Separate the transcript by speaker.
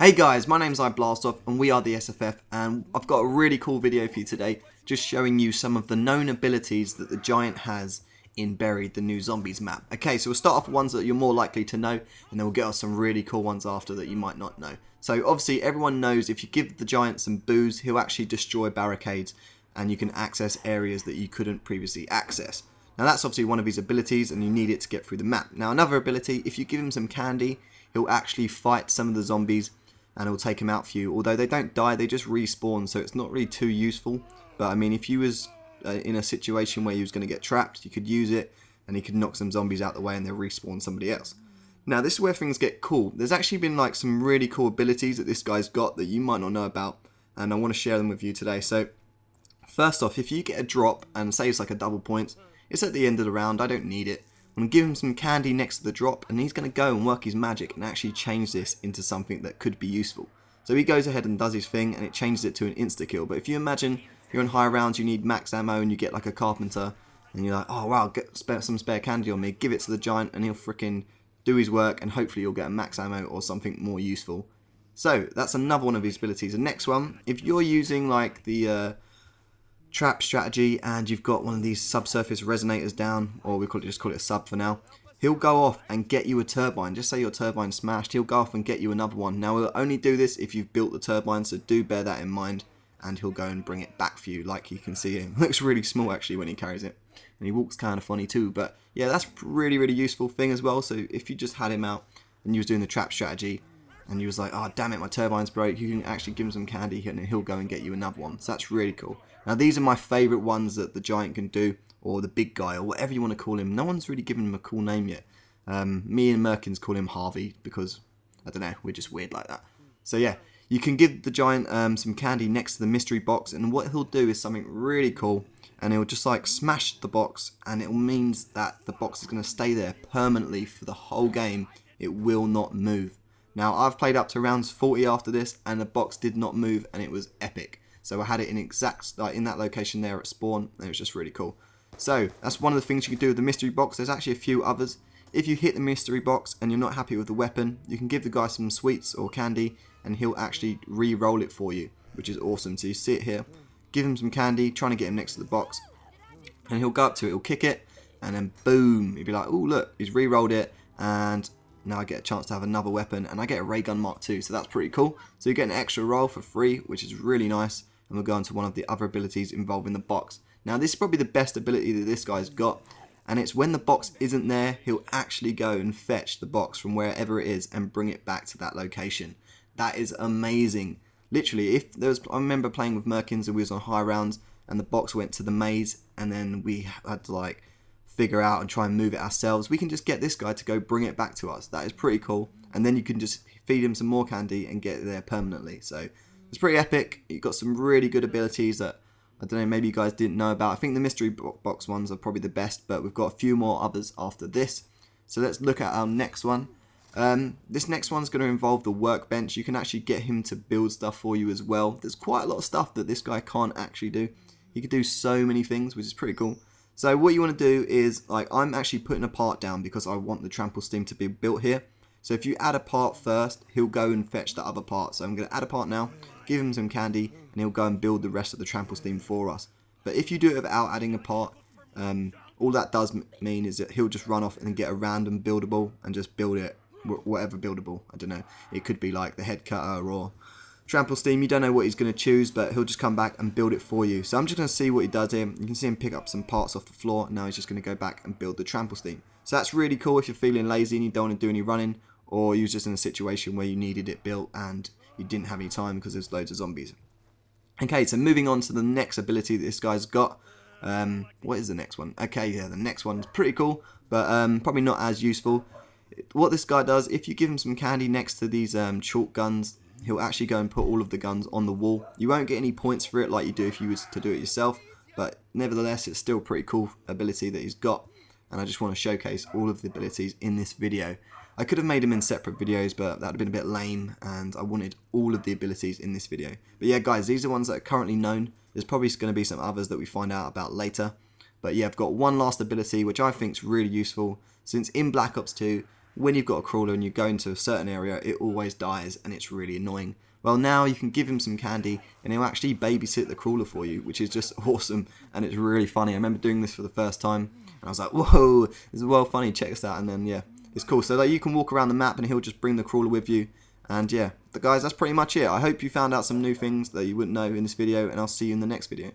Speaker 1: Hey guys, my name's iBlastoff and we are the SFF, and I've got a really cool video for you today just showing you some of the known abilities that the Giant has in Buried, the new Zombies map. Okay, so we'll start off with ones that you're more likely to know, and then we'll get off some really cool ones after that you might not know. So obviously everyone knows if you give the Giant some booze, he'll actually destroy barricades and you can access areas that you couldn't previously access. Now that's obviously one of his abilities and you need it to get through the map. Now another ability, if you give him some candy, he'll actually fight some of the zombies and it'll take them out for you. Although they don't die, they just respawn, so it's not really too useful. But I mean, if you was in a situation where you was going to get trapped, you could use it and you could knock some zombies out the way and they'll respawn somebody else. Now this is where things get cool. There's actually been like some really cool abilities that this guy's got that you might not know about, and I want to share them with you today. So first off, if you get a drop and say it's like a double points, it's at the end of the round, I don't need it. I'm going to give him some candy next to the drop, and he's going to go and work his magic and actually change this into something that could be useful. So he goes ahead and does his thing, and it changes it to an insta-kill. But if you imagine you're in high rounds, you need max ammo, and you get like a carpenter, and you're like, oh wow, get some spare candy on me, give it to the Giant, and he'll freaking do his work, and hopefully you'll get a max ammo or something more useful. So that's another one of his abilities. The next one, if you're using like the trap strategy and you've got one of these subsurface resonators down, or we just call it a sub for now, he'll go off and get you a turbine. Just say your turbine's smashed, he'll go off and get you another one. Now he'll only do this if you've built the turbine, so do bear that in mind, and he'll go and bring it back for you. Like you can see him, looks really small actually when he carries it, and he walks kind of funny too. But yeah, that's a really useful thing as well. So if you just had him out and you was doing the trap strategy and you was like, oh damn it, my turbine's broke, you can actually give him some candy and he'll go and get you another one. So that's really cool. Now these are my favourite ones that the Giant can do, or the big guy, or whatever you want to call him. No one's really given him a cool name yet. Me and Merkins call him Harvey because, I don't know, we're just weird like that. So yeah, you can give the Giant some candy next to the mystery box, and what he'll do is something really cool, and he'll just like smash the box, and it means that the box is going to stay there permanently for the whole game. It will not move. Now I've played up to rounds 40 after this, and the box did not move, and it was epic. So I had it in in that location there at spawn, and it was just really cool. So that's one of the things you can do with the mystery box. There's actually a few others. If you hit the mystery box and you're not happy with the weapon, you can give the guy some sweets or candy, and he'll actually re-roll it for you, which is awesome. So you see it here, give him some candy, trying to get him next to the box, and he'll go up to it, he'll kick it, and then boom, he'll be like, oh look, he's re-rolled it, and now I get a chance to have another weapon, and I get a ray gun Mark II, so that's pretty cool. So you get an extra roll for free, which is really nice. And we'll go on to one of the other abilities involving the box. Now this is probably the best ability that this guy's got, and it's when the box isn't there, he'll actually go and fetch the box from wherever it is and bring it back to that location. That is amazing. Literally, I remember playing with Merkins and we was on high rounds, and the box went to the maze, and then we had to like figure out and try and move it ourselves. We can just get this guy to go bring it back to us. That is pretty cool. And then you can just feed him some more candy and get it there permanently. So it's pretty epic. You've got some really good abilities that, I don't know, maybe you guys didn't know about. I think the mystery box ones are probably the best, but we've got a few more others after this. So let's look at our next one. This next one's going to involve the workbench. You can actually get him to build stuff for you as well. There's quite a lot of stuff that this guy can't actually do. He could do so many things, which is pretty cool. So what you want to do is, like, I'm actually putting a part down because I want the trample steam to be built here. So if you add a part first, he'll go and fetch the other part. So I'm going to add a part now, give him some candy, and he'll go and build the rest of the trample steam for us. But if you do it without adding a part, all that does mean is that he'll just run off and get a random buildable and just build it, whatever buildable. I don't know. It could be like the head cutter or trample steam. You don't know what he's going to choose, but he'll just come back and build it for you. So I'm just going to see what he does here. You can see him pick up some parts off the floor, and now he's just going to go back and build the trample steam. So that's really cool if you're feeling lazy and you don't want to do any running, or you was just in a situation where you needed it built and you didn't have any time because there's loads of zombies. Okay, so moving on to the next ability that this guy's got. What is the next one? Okay, yeah, the next one's pretty cool, but probably not as useful. What this guy does, if you give him some candy next to these chalk guns, he'll actually go and put all of the guns on the wall. You won't get any points for it like you do if you was to do it yourself, but nevertheless, it's still a pretty cool ability that he's got, and I just want to showcase all of the abilities in this video. I could have made them in separate videos, but that would have been a bit lame, and I wanted all of the abilities in this video. But yeah, guys, these are ones that are currently known. There's probably going to be some others that we find out about later. But yeah, I've got one last ability, which I think is really useful, since in Black Ops 2, when you've got a crawler and you go into a certain area, it always dies and it's really annoying. Well, now you can give him some candy and he'll actually babysit the crawler for you, which is just awesome and it's really funny. I remember doing this for the first time and I was like, whoa, this is well funny, check this out. And then yeah, it's cool. So like, you can walk around the map and he'll just bring the crawler with you. And yeah, guys, that's pretty much it. I hope you found out some new things that you wouldn't know in this video, and I'll see you in the next video.